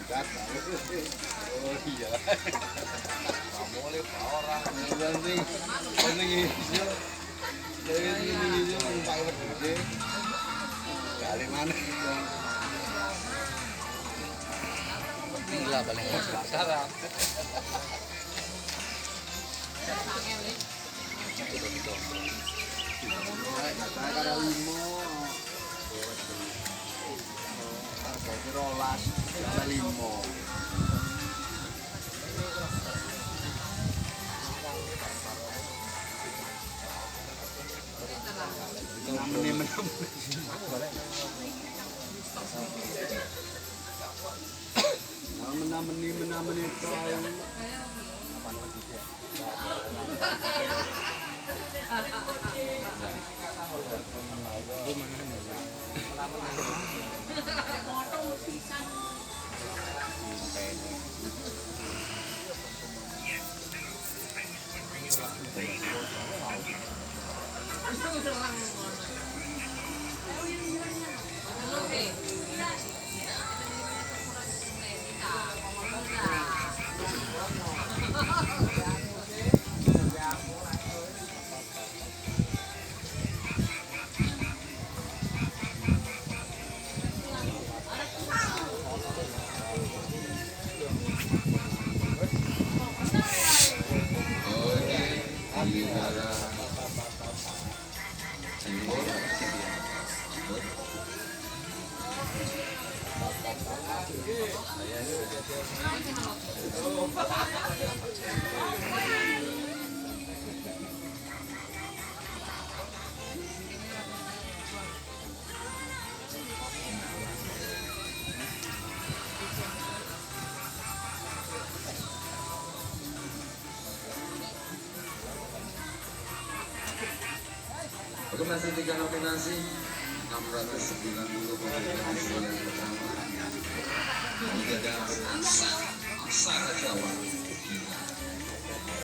Oh iya. Kamu oleh orang penting penting ijo. Dari ini ijo numpak gede. Kali mana? Gila paling salah. Ada limo. Harga rolas, ada limo. Menameni itu. Oke, masih 3 nominasi 690 yang pertama. Ini ada Aksara Jawa.